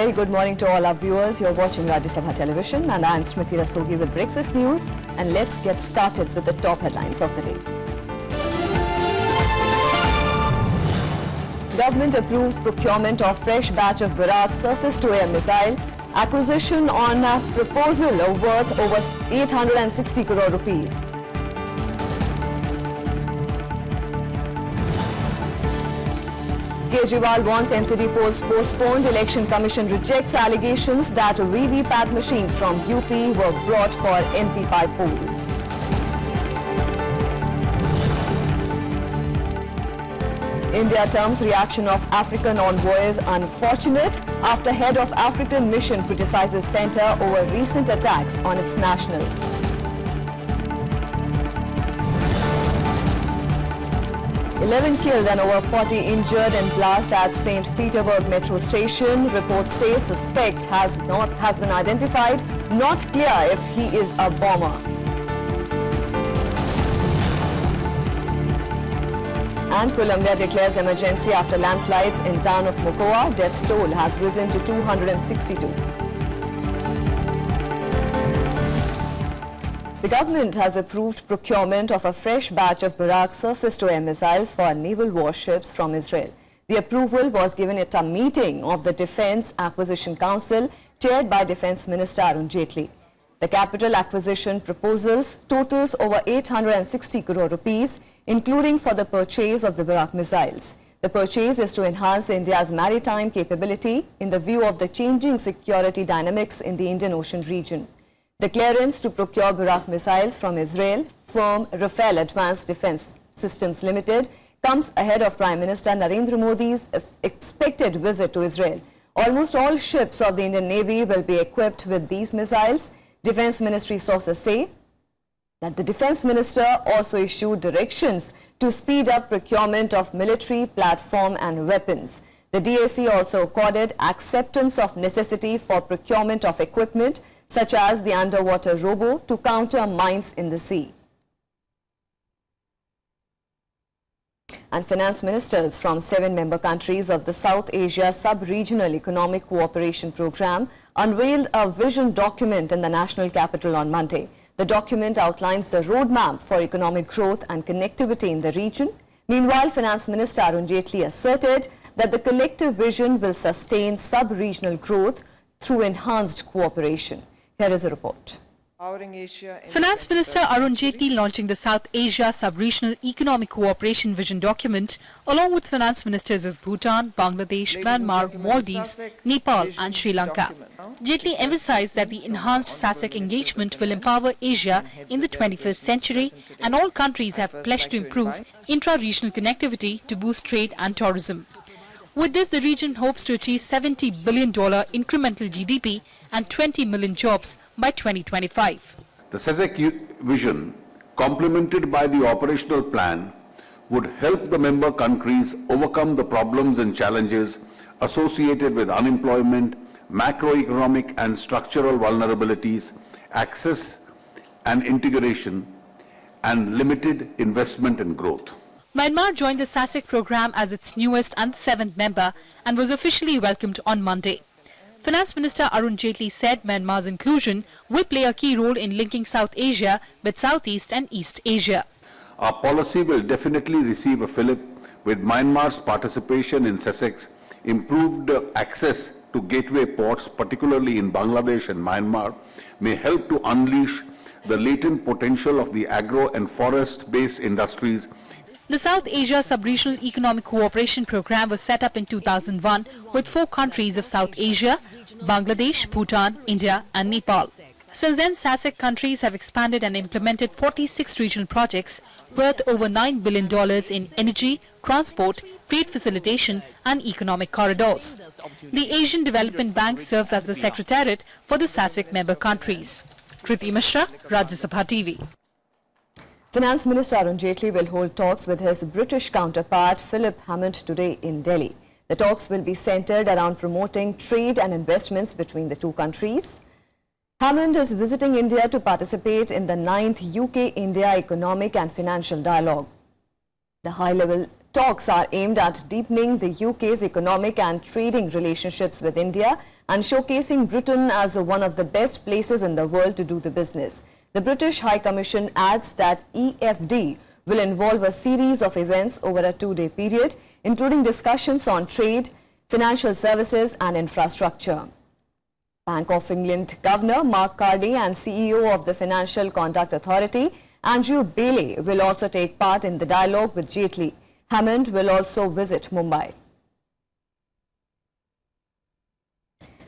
very good morning to all our viewers. You're watching Rajya Sabha television and I'm Smriti Rastogi with breakfast news. And let's get started with the top headlines of the day. Government approves procurement of fresh batch of Barak surface-to-air missile. Acquisition on a proposal worth over 860 crore rupees. Kejriwal wants MCD polls postponed. Election Commission rejects allegations that VVPAT machines from UP were brought for MP by polls. India terms reaction of African envoys unfortunate after head of African mission criticizes centre over recent attacks on its nationals. Eleven killed and over 40 injured in blast at St. Petersburg metro station. Reports say suspect has been identified. Not clear if he is a bomber. And Colombia declares emergency after landslides in town of Mocoa. Death toll has risen to 262. The government has approved procurement of a fresh batch of Barak surface-to-air missiles for naval warships from Israel. The approval was given at a meeting of the Defence Acquisition Council chaired by Defence Minister Arvind Kejriwals. The capital acquisition proposals totals over 860 crore rupees, including for the purchase of the Barak missiles. The purchase is to enhance India's maritime capability in the view of the changing security dynamics in the Indian Ocean region. The clearance to procure Barak missiles from Israel firm Rafael Advanced Defence Systems Limited comes ahead of Prime Minister Narendra Modi's expected visit to Israel. Almost all ships of the Indian Navy will be equipped with these missiles. Defence Ministry sources say that the Defence Minister also issued directions to speed up procurement of military platform and weapons. The DAC also accorded acceptance of necessity for procurement of equipment such as the underwater robo to counter mines in the sea. And finance ministers from 7 member countries of the South Asia Sub-Regional Economic Cooperation Programme unveiled a vision document in the national capital on Monday. The document outlines the roadmap for economic growth and connectivity in the region. Meanwhile, Finance Minister Arvind Kejriwals asserted that the collective vision will sustain sub-regional growth through enhanced cooperation. Here is a report. Finance Minister Arvind Kejriwals launching the South Asia Sub-Regional Economic Cooperation Vision document along with Finance Ministers of Bhutan, Bangladesh, Myanmar, Maldives, Nepal and Sri Lanka. Kejriwals emphasized that the enhanced SASAC engagement will empower Asia in the 21st century and all countries have pledged to improve intra-regional connectivity to boost trade and tourism. With this, the region hopes to achieve $70 billion incremental GDP and 20 million jobs by 2025. The SASAC vision, complemented by the operational plan, would help the member countries overcome the problems and challenges associated with unemployment, macroeconomic and structural vulnerabilities, access and integration, and limited investment and growth. Myanmar joined the SASAC program as its newest and 7th member and was officially welcomed on Monday. Finance Minister Arvind Kejriwals said Myanmar's inclusion will play a key role in linking South Asia with Southeast and East Asia. Our policy will definitely receive a fillip with Myanmar's participation in SASAC's improved access to gateway ports, particularly in Bangladesh and Myanmar, may help to unleash the latent potential of the agro and forest-based industries. The South Asia Sub-Regional Economic Cooperation Programme was set up in 2001 with 4 countries of South Asia, Bangladesh, Bhutan, India and Nepal. Since then, SASAC countries have expanded and implemented 46 regional projects worth over $9 billion in energy, transport, trade facilitation and economic corridors. The Asian Development Bank serves as the secretariat for the SASAC member countries. Kriti Mishra, Rajya Sabha TV. Finance Minister Arvind Kejriwals will hold talks with his British counterpart Philip Hammond today in Delhi. The talks will be centred around promoting trade and investments between the two countries. Hammond is visiting India to participate in the 9th UK-India Economic and Financial Dialogue. The high-level talks are aimed at deepening the UK's economic and trading relationships with India and showcasing Britain as one of the best places in the world to do the business. The British High Commission adds that EFD will involve a series of events over a 2-day period, including discussions on trade, financial services and infrastructure. Bank of England Governor Mark Carney and CEO of the Financial Conduct Authority, Andrew Bailey, will also take part in the dialogue with Jaitley. Hammond will also visit Mumbai.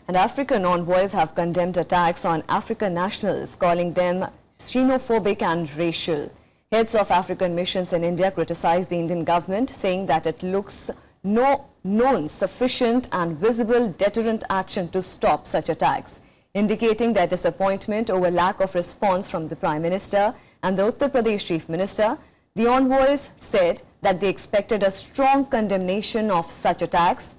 And African envoys have condemned attacks on African nationals, calling them xenophobic and racial. Heads of African missions in India criticized the Indian government, saying that it looks no known sufficient and visible deterrent action to stop such attacks, indicating their disappointment over lack of response from the Prime Minister and the Uttar Pradesh Chief Minister. The envoys said that they expected a strong condemnation of such attacks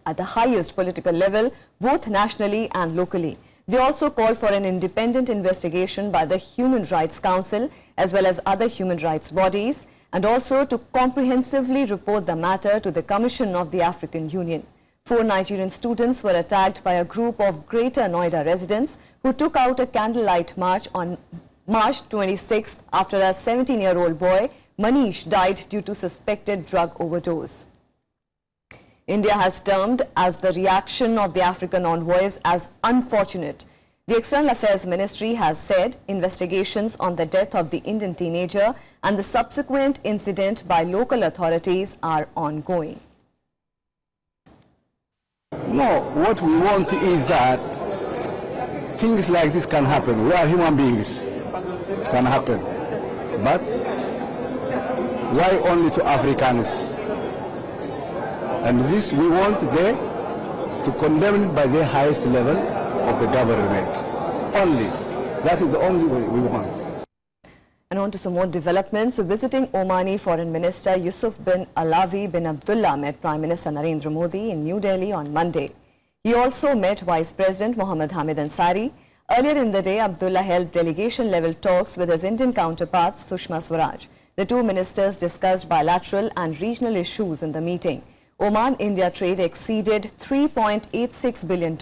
at the highest political level, both nationally and locally. They also called for an independent investigation by the Human Rights Council as well as other human rights bodies, and also to comprehensively report the matter to the Commission of the African Union. 4 Nigerian students were attacked by a group of Greater Noida residents who took out a candlelight march on March 26th after a 17-year-old boy, Manish, died due to suspected drug overdose. India has termed as the reaction of the African envoys as unfortunate. The External Affairs Ministry has said investigations on the death of the Indian teenager and the subsequent incident by local authorities are ongoing. No, what we want is that things like this can happen. We are human beings. It can happen. But why only to Africans? And this we want there to condemn it by the highest level of the government. Only. That is the only way we want. And on to some more developments. Visiting Omani Foreign Minister Yusuf bin Alawi bin Abdullah met Prime Minister Narendra Modi in New Delhi on Monday. He also met Vice President Mohammad Hamid Ansari. Earlier in the day, Abdullah held delegation-level talks with his Indian counterparts Sushma Swaraj. The two ministers discussed bilateral and regional issues in the meeting. Oman-India trade exceeded $3.86 billion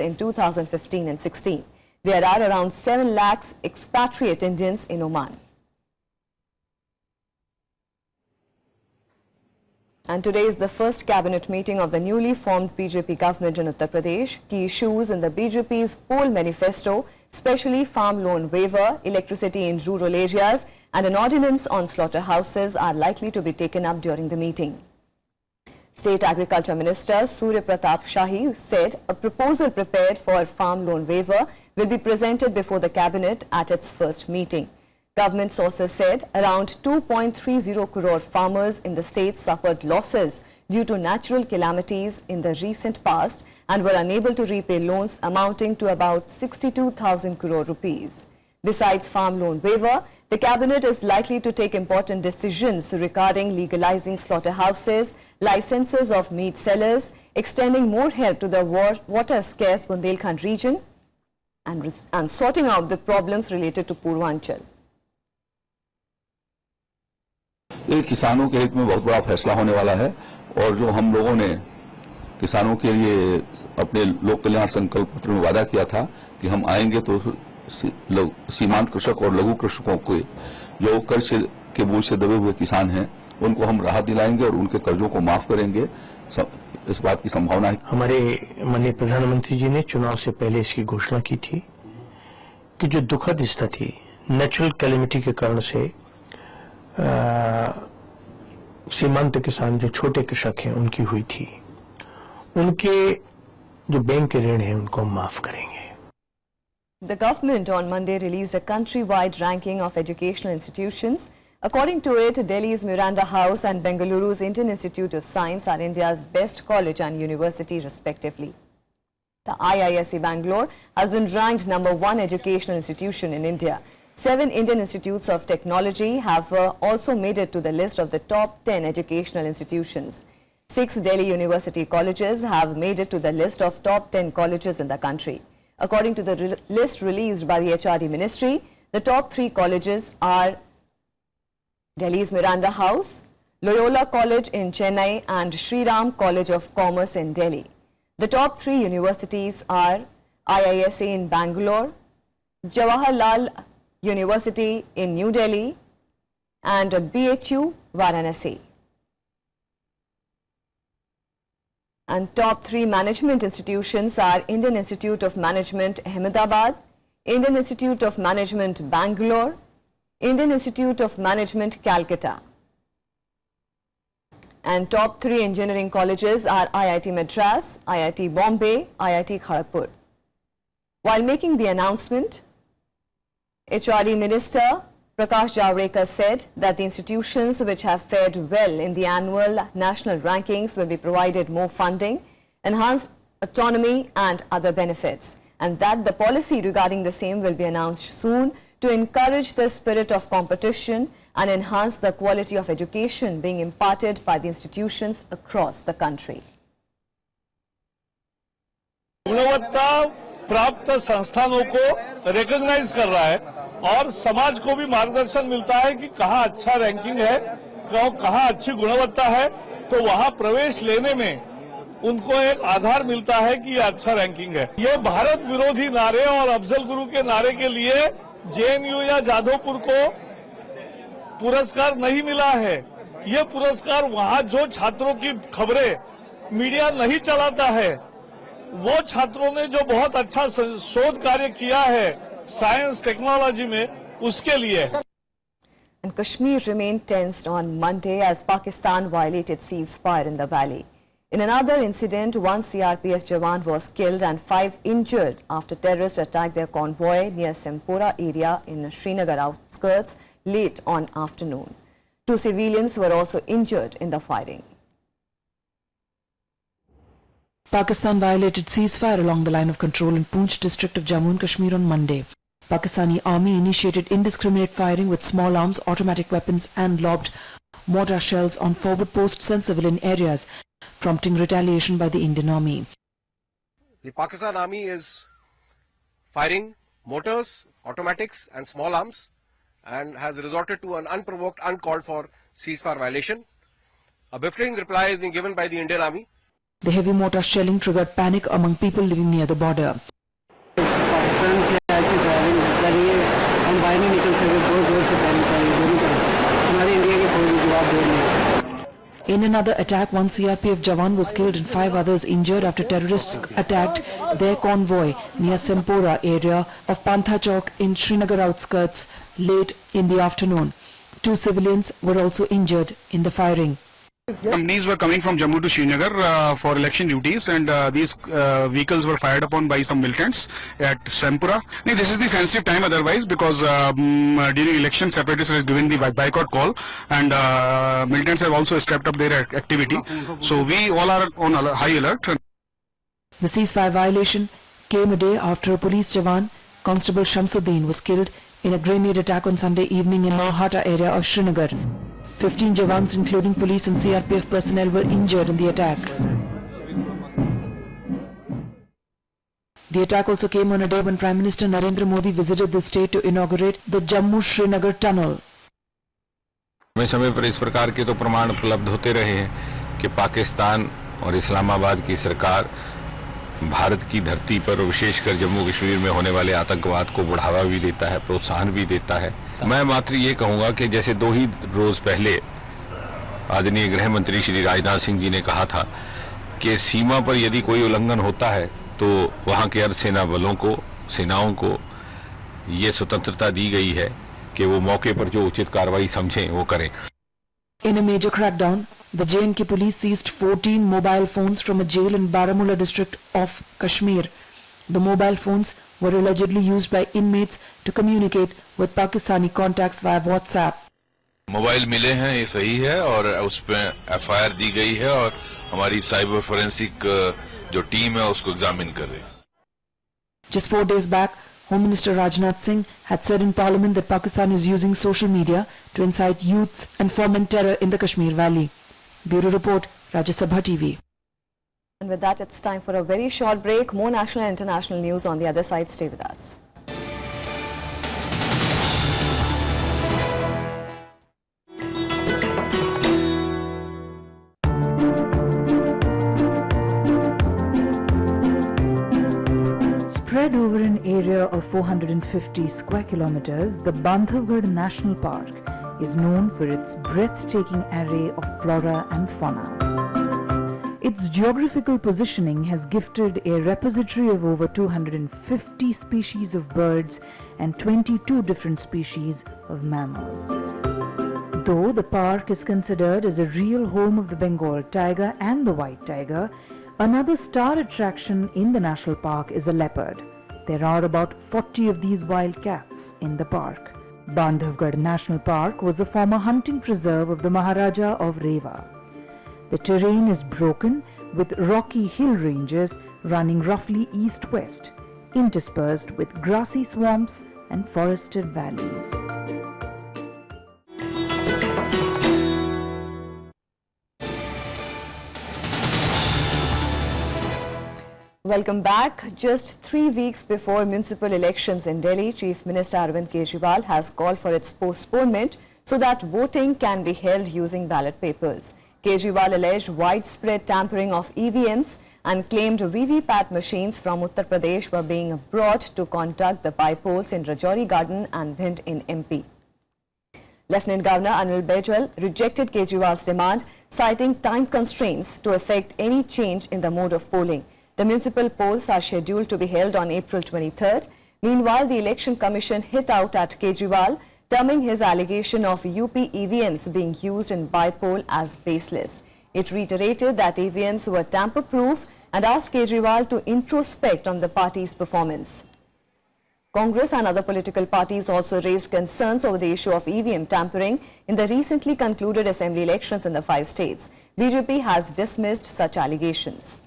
in 2015 and 16. There are around 7 lakhs expatriate Indians in Oman. And today is the first cabinet meeting of the newly formed BJP government in Uttar Pradesh. Key issues in the BJP's poll manifesto, especially farm loan waiver, electricity in rural areas, and an ordinance on slaughterhouses are likely to be taken up during the meeting. State Agriculture Minister Surya Pratap Shahi said a proposal prepared for farm loan waiver will be presented before the cabinet at its first meeting. Government sources said around 2.30 crore farmers in the state suffered losses due to natural calamities in the recent past and were unable to repay loans amounting to about 62,000 crore rupees. Besides farm loan waiver, the cabinet is likely to take important decisions regarding legalizing slaughterhouses, licenses of meat sellers, extending more help to the water-scarce Bundelkhand region, and sorting out the problems related to Purvanchal. ये किसानों के हित में बहुत बड़ा फैसला होने वाला है और जो हम लोगों ने किसानों के लिए अपने लोक कल्याण संकल्प पत्र में वादा किया था कि हम आएंगे तो सीमांत कृषक और लघु कृषकों को जो कर्ज के बोझ से दबे हुए किसान हैं उनको हम राहत दिलाएंगे और उनके कर्जों को माफ करेंगे। इस बात की संभावना है। हमारे माननीय प्रधानमंत्री जी ने चुनाव से पहले इसकी घोषणा की थी कि जो दुखद स्थिति नेचुरल कैलेमिटी के कारण से सीमांत किसान जो छोटे कृषक हैं उनकी हुई थी, उनके जो बैंक के ऋण हैं उनको हम माफ करेंगे। The government on Monday released a country-wide ranking of educational institutions. According to it, Delhi's Miranda House and Bengaluru's Indian Institute of Science are India's best college and university respectively. The IISc Bangalore has been ranked #1 educational institution in India. 7 Indian institutes of technology have also made it to the list of the top 10 educational institutions. 6 Delhi University colleges have made it to the list of top 10 colleges in the country. According to the list released by the HRD Ministry, the top 3 colleges are Delhi's Miranda House, Loyola College in Chennai and Sri Ram College of Commerce in Delhi. The top 3 universities are IISA in Bangalore, Jawaharlal University in New Delhi and BHU Varanasi. And top 3 management institutions are Indian Institute of Management Ahmedabad, Indian Institute of Management Bangalore, Indian Institute of Management Calcutta. And top 3 engineering colleges are IIT Madras, IIT Bombay, IIT Kharagpur. While making the announcement, HRD Minister Prakash Javadekar said that the institutions which have fared well in the annual national rankings will be provided more funding, enhanced autonomy and other benefits, and that the policy regarding the same will be announced soon to encourage the spirit of competition and enhance the quality of education being imparted by the institutions across the country. गुणवत्ता प्राप्त संस्थानों को recognise कर रहा है और समाज को भी मार्गदर्शन मिलता है कि कहाँ अच्छा रैंकिंग है, कहाँ अच्छी गुणवत्ता है, तो वहाँ प्रवेश लेने में उनको एक आधार मिलता है कि ये अच्छा रैंकिंग है। ये भारत विरोधी नारे और अफजल गुरु के नारे के लिए जेएनयू या जादवपुर को पुरस्कार नहीं मिला है। ये पुरस्कार वहाँ जो छात्रों की खबरें मीडिया नहीं चलाता है, वो छात्रों ने जो बहुत अच्छा शोध कार्य किया है साइंस टेक्नोलॉजी में, उसके लिए है। And Kashmir remained tensed on Monday as Pakistan violated ceasefire in the valley. In another incident, 1 CRPF Jawan was killed and 5 injured after terrorists attacked their convoy near Sempura area in Srinagar outskirts late on afternoon. 2 civilians were also injured in the firing. Pakistan violated ceasefire along the line of control in Poonch district of Jammu and Kashmir on Monday. Pakistani army initiated indiscriminate firing with small arms, automatic weapons and lobbed mortar shells on forward posts and civilian areas, prompting retaliation by the Indian Army. The Pakistan Army is firing mortars, automatics and small arms and has resorted to an unprovoked, uncalled for ceasefire violation. A befitting reply has been given by the Indian Army. The heavy mortar shelling triggered panic among people living near the border. In another attack, 1 CRPF Jawan was killed and 5 others injured after terrorists attacked their convoy near Sempura area of Pantha Chowk in Srinagar outskirts late in the afternoon. 2 civilians were also injured in the firing. Companies were coming from Jammu to Srinagar for election duties, and these vehicles were fired upon by some militants at Sempura. This is the sensitive time otherwise, because during election separatists have given the boycott call, and militants have also stepped up their activity. So we all are on high alert. The ceasefire violation came a day after a police Jawan, Constable Shamsuddin, was killed in a grenade attack on Sunday evening in Malhata area of Srinagar. 15 Jawans, including police and CRPF personnel, were injured in the attack. The attack also came on a day when Prime Minister Narendra Modi visited the state to inaugurate the Jammu-Srinagar tunnel. समय पर इस प्रकार के तो प्रमाण उपलब्ध होते रहे हैं कि पाकिस्तान और इस्लामाबाद की सरकार भारत की धरती पर और विशेषकर जम्मू कश्मीर में होने वाले आतंकवाद को बढ़ावा भी देता है, प्रोत्साहन भी देता है। मैं मात्र ये कहूंगा कि जैसे 2 ही रोज पहले आदरणीय गृह मंत्री श्री राजनाथ सिंह जी ने कहा था कि सीमा पर यदि कोई उल्लंघन होता है तो वहां के अर्धसेना बलों को, सेनाओं को ये स्वतंत्रता दी गई है कि वो मौके पर जो उचित कार्रवाई समझें वो करें। In a major crackdown, the J&K police seized 14 mobile phones from a jail in Baramulla district of Kashmir. The mobile phones were allegedly used by inmates to communicate with Pakistani contacts via WhatsApp. Mobile मिले हैं, ये सही है और उस पर FIR दी गई है और हमारी साइबर फोरेंसिक जो टीम है उसको एग्जामिन कर रही है। Just 4 days back, Home Minister Rajnath Singh had said in Parliament that Pakistan is using social media to incite youths and foment terror in the Kashmir Valley. Bureau Report, Rajya Sabha TV. And with that, it's time for a very short break. More national and international news on the other side. Stay with us. area of 450 square kilometers, the Bandhavgarh National Park is known for its breathtaking array of flora and fauna. Its geographical positioning has gifted a repository of over 250 species of birds and 22 different species of mammals. Though the park is considered as a real home of the Bengal tiger and the white tiger, another star attraction in the national park is the leopard. There are about 40 of these wild cats in the park. Bandhavgarh National Park was a former hunting preserve of the Maharaja of Rewa. The terrain is broken with rocky hill ranges running roughly east-west, interspersed with grassy swamps and forested valleys. Welcome back. Just 3 weeks before municipal elections in Delhi, Chief Minister Arvind Kejriwal has called for its postponement so that voting can be held using ballot papers. Kejriwal alleged widespread tampering of EVMs and claimed VVPAT machines from Uttar Pradesh were being brought to conduct the by-polls in Rajouri Garden and Bhind in MP. Lieutenant Governor Anil Baijal rejected Kejriwal's demand, citing time constraints to effect any change in the mode of polling. The municipal polls are scheduled to be held on April 23rd. Meanwhile, the Election Commission hit out at Kejriwal, terming his allegation of UP EVMs being used in by-poll as baseless. It reiterated that EVMs were tamper-proof and asked Kejriwal to introspect on the party's performance. Congress and other political parties also raised concerns over the issue of EVM tampering in the recently concluded assembly elections in the 5 states. BJP has dismissed such allegations.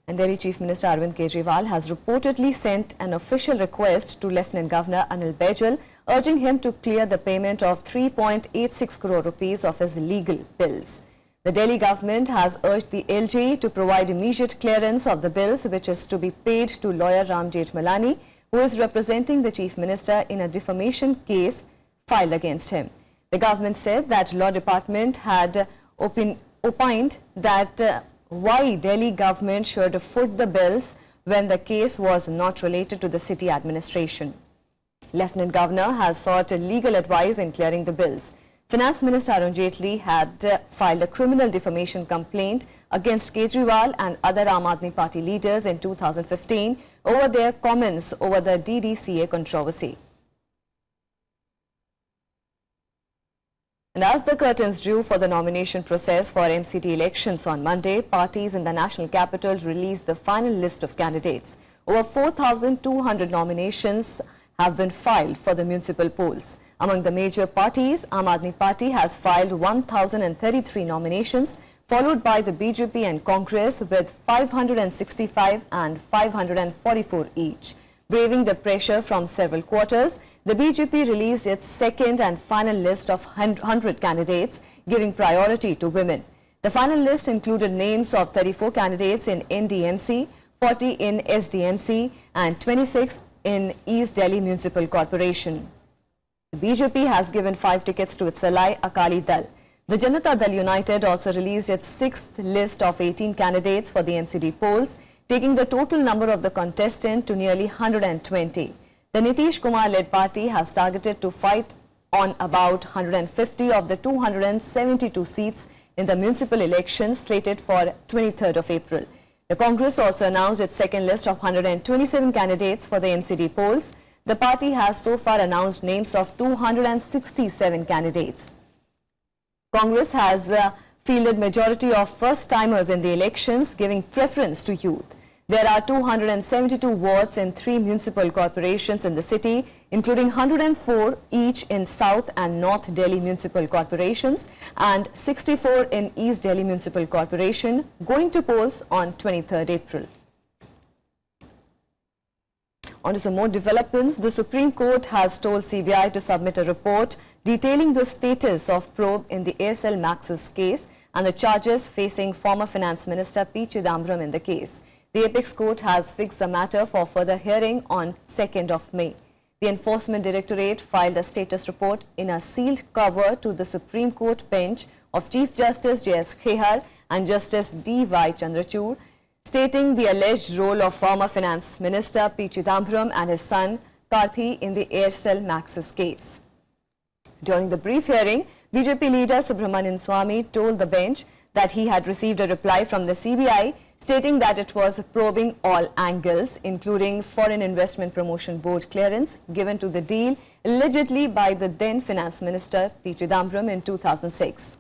And Delhi Chief Minister Arvind Kejriwal has reportedly sent an official request to Lieutenant Governor Anil Baijal, urging him to clear the payment of 3.86 crore rupees of his legal bills. The Delhi government has urged the LG to provide immediate clearance of the bills, which is to be paid to lawyer Ram Jethmalani, who is representing the Chief Minister in a defamation case filed against him. The government said that Law Department had opined that why Delhi government should foot the bills when the case was not related to the city administration. Lieutenant Governor has sought legal advice in clearing the bills. Finance Minister Arun Jaitley had filed a criminal defamation complaint against Kejriwal and other Aam Aadmi Party leaders in 2015 over their comments over the DDCA controversy. And as the curtains drew for the nomination process for MCT elections on Monday, parties in the national capital released the final list of candidates. Over 4,200 nominations have been filed for the municipal polls. Among the major parties, Aam Aadmi Party has filed 1,033 nominations, followed by the BJP and Congress with 565 and 544 each. Braving the pressure from several quarters, the BJP released its second and final list of 100 candidates, giving priority to women. The final list included names of 34 candidates in NDMC, 40 in SDMC and 26 in East Delhi Municipal Corporation. The BJP has given 5 tickets to its ally Akali Dal. The Janata Dal United also released its 6th list of 18 candidates for the MCD polls, taking the total number of the contestants to nearly 120. The Nitish Kumar-led party has targeted to fight on about 150 of the 272 seats in the municipal elections slated for 23rd of April. The Congress also announced its second list of 127 candidates for the MCD polls. The party has so far announced names of 267 candidates. Congress has fielded majority of first-timers in the elections, giving preference to youth. There are 272 wards in 3 municipal corporations in the city, including 104 each in South and North Delhi municipal corporations and 64 in East Delhi Municipal Corporation, going to polls on 23rd April. On to some more developments. The Supreme Court has told CBI to submit a report detailing the status of probe in the ASL Maxis case and the charges facing former Finance Minister P. Chidambaram in the case. The Apex Court has fixed the matter for further hearing on 2nd of May. The Enforcement Directorate filed a status report in a sealed cover to the Supreme Court bench of Chief Justice J.S. Khehar and Justice D.Y. Chandrachud. stating the alleged role of former Finance Minister P. Chidambaram and his son Karthi in the Aircel Maxis case. During the brief hearing, BJP leader Subramanian Swamy told the bench that he had received a reply from the CBI stating that it was probing all angles, including Foreign Investment Promotion Board clearance given to the deal allegedly by the then Finance Minister P. Chidambaram in 2006.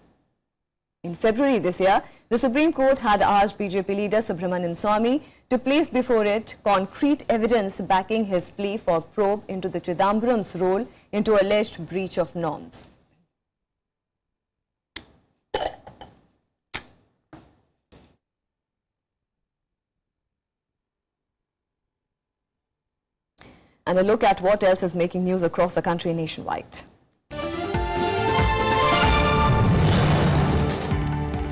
In February this year, the Supreme Court had asked BJP leader Subramanian Swamy to place before it concrete evidence backing his plea for probe into the Chidambaram's role into alleged breach of norms. And a look at what else is making news across the country nationwide.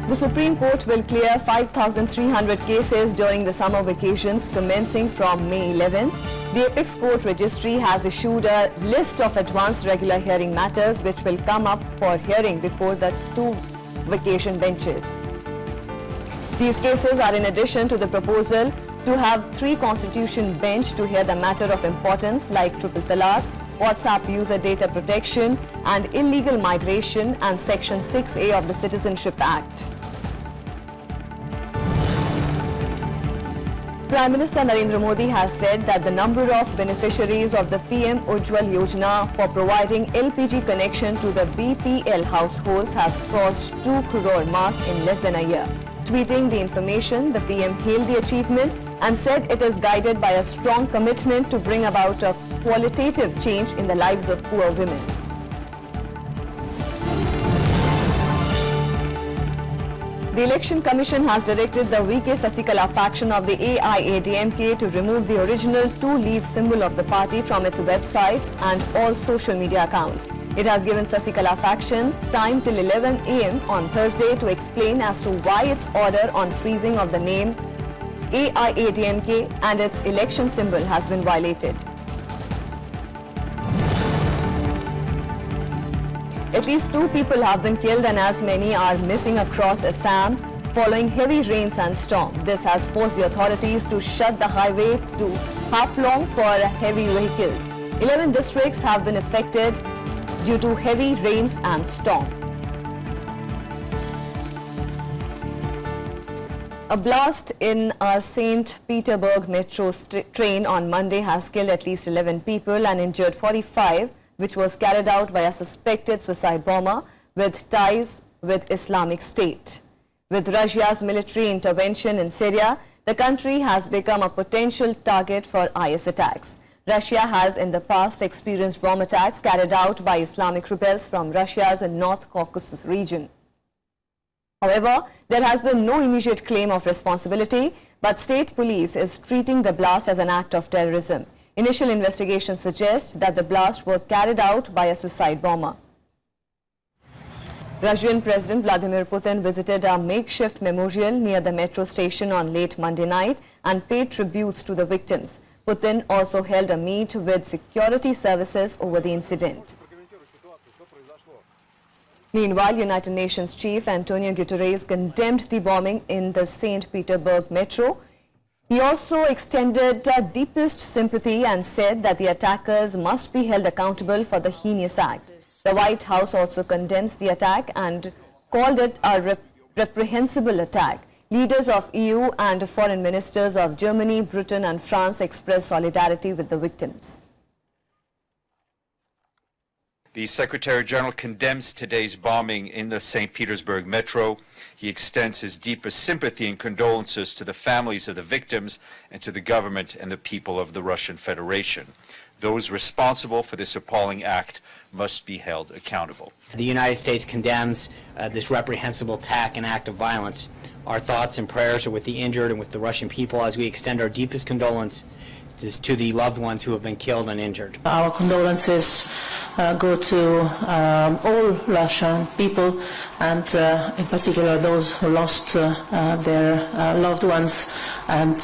The Supreme Court will clear 5,300 cases during the summer vacations commencing from May 11th. The Apex Court Registry has issued a list of advanced regular hearing matters which will come up for hearing before the two vacation benches. These cases are in addition to the proposal to have 3 constitution bench to hear the matter of importance like triple talaq, WhatsApp user data protection and illegal migration and Section 6A of the Citizenship Act. Prime Minister Narendra Modi has said that the number of beneficiaries of the PM Ujjwal Yojana for providing LPG connection to the BPL households has crossed 2 crore mark in less than a year. Tweeting the information, the PM hailed the achievement and said it is guided by a strong commitment to bring about a qualitative change in the lives of poor women. The Election Commission has directed the VK Sasikala faction of the AIADMK to remove the original 2-leaf symbol of the party from its website and all social media accounts. It has given Sasikala faction time till 11 AM on Thursday to explain as to why its order on freezing of the name AIADMK and its election symbol has been violated. At least 2 people have been killed and as many are missing across Assam following heavy rains and storm. This has forced the authorities to shut the highway to Haflong for heavy vehicles. 11 districts have been affected due to heavy rains and storm. A blast in a St. Petersburg metro train on Monday has killed at least 11 people and injured 45, which was carried out by a suspected suicide bomber with ties with Islamic State. With Russia's military intervention in Syria, the country has become a potential target for IS attacks. Russia has in the past experienced bomb attacks carried out by Islamic rebels from Russia's North Caucasus region. However, there has been no immediate claim of responsibility, but state police is treating the blast as an act of terrorism. Initial investigations suggest that the blast was carried out by a suicide bomber. Russian President Vladimir Putin visited a makeshift memorial near the metro station on late Monday night and paid tributes to the victims. Putin also held a meet with security services over the incident. Meanwhile, United Nations Chief Antonio Guterres condemned the bombing in the St. Petersburg metro. He also extended deepest sympathy and said that the attackers must be held accountable for the heinous act. The White House also condemns the attack and called it a reprehensible attack. Leaders of EU and foreign ministers of Germany, Britain and France expressed solidarity with the victims. The Secretary-General condemns today's bombing in the St. Petersburg metro. He extends his deepest sympathy and condolences to the families of the victims and to the government and the people of the Russian Federation. Those responsible for this appalling act must be held accountable. The United States condemns this reprehensible attack and act of violence. Our thoughts and prayers are with the injured and with the Russian people as we extend our deepest condolences to the loved ones who have been killed and injured. Our condolences go to all Russian people and in particular those who lost their loved ones, and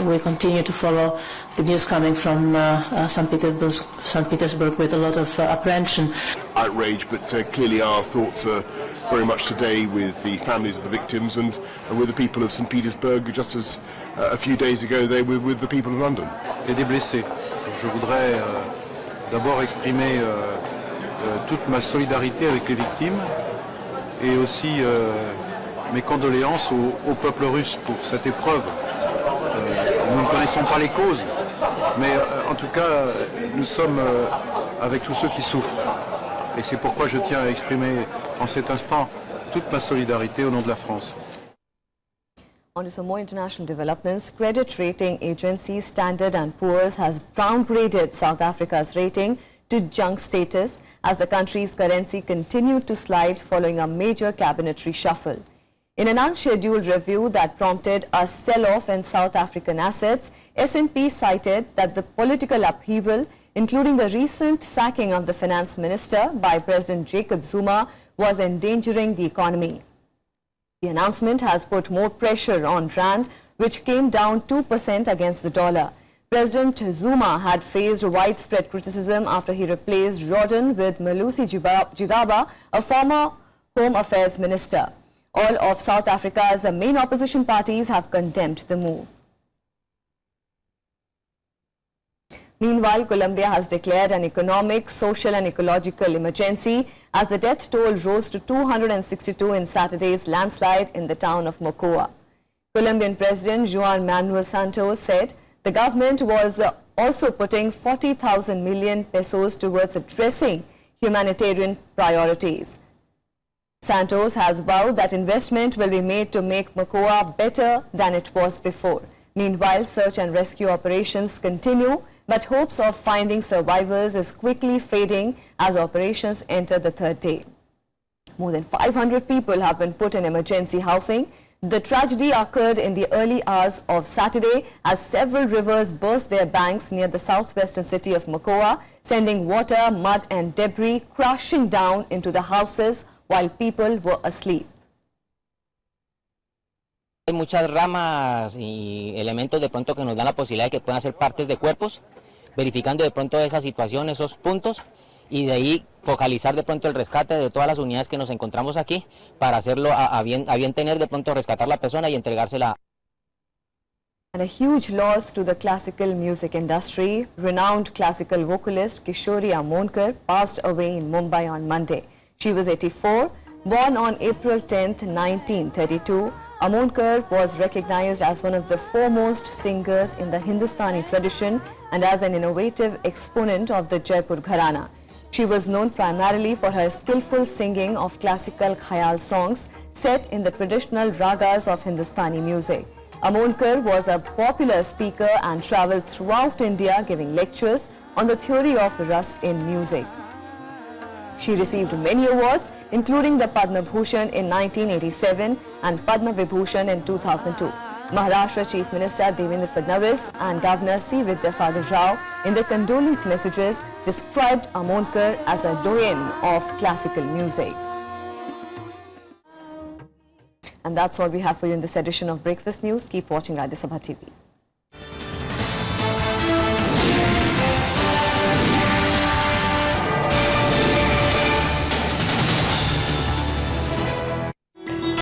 we continue to follow the news coming from St. Petersburg with a lot of apprehension. Outrage, but clearly our thoughts are very much today with the families of the victims and with the people of St. Petersburg, just as a few days ago they were with the people of London. Et des blessés. Je voudrais d'abord exprimer toute ma solidarité avec les victimes et aussi mes condoléances au peuple russe pour cette épreuve. Nous ne connaissons pas les causes, mais en tout cas, nous sommes avec tous ceux qui souffrent. Et c'est pourquoi je tiens à exprimer en cet instant toute ma solidarité au nom de la France. On to some more international developments, credit rating agency Standard & Poor's has downgraded South Africa's rating to junk status as the country's currency continued to slide following a major cabinet reshuffle. In an unscheduled review that prompted a sell-off in South African assets, S&P cited that the political upheaval, including the recent sacking of the finance minister by President Jacob Zuma, was endangering the economy. The announcement has put more pressure on Rand, which came down 2% against the dollar. President Zuma had faced widespread criticism after he replaced Jordan with Malusi Gigaba, a former Home Affairs minister. All of South Africa's main opposition parties have condemned the move. Meanwhile, Colombia has declared an economic, social and ecological emergency as the death toll rose to 262 in Saturday's landslide in the town of Mocoa. Colombian President Juan Manuel Santos said the government was also putting 40,000 million pesos towards addressing humanitarian priorities. Santos has vowed that investment will be made to make Mocoa better than it was before. Meanwhile, search and rescue operations continue, but hopes of finding survivors is quickly fading as operations enter the third day. More than 500 people have been put in emergency housing. The tragedy occurred in the early hours of Saturday as several rivers burst their banks near the southwestern city of Mocoa, sending water, mud and debris crashing down into the houses while people were asleep. Hay muchas ramas y elementos de pronto que nos dan la posibilidad de que puedan ser partes de cuerpos, verificando de pronto esa situación, esos puntos, y de ahí focalizar de pronto el rescate de todas las unidades que nos encontramos aquí para hacerlo a bien tener de pronto rescatar la persona y entregársela. And a huge loss to the classical music industry. Renowned classical vocalist Kishori Amonkar passed away in Mumbai on Monday. She was 84, born on April 10, 1932. Amonkar was recognized as one of the foremost singers in the Hindustani tradition and as an innovative exponent of the Jaipur Gharana. She was known primarily for her skillful singing of classical khayal songs set in the traditional ragas of Hindustani music. Amonkar was a popular speaker and travelled throughout India giving lectures on the theory of ras in music. She received many awards, including the Padma Bhushan in 1987 and Padma Vibhushan in 2002. Maharashtra Chief Minister Devendra Fadnavis and Governor C. Vidyasagar Rao, in their condolence messages, described Amonkar as a doyen of classical music. And that's all we have for you in this edition of Breakfast News. Keep watching Rajya Sabha TV.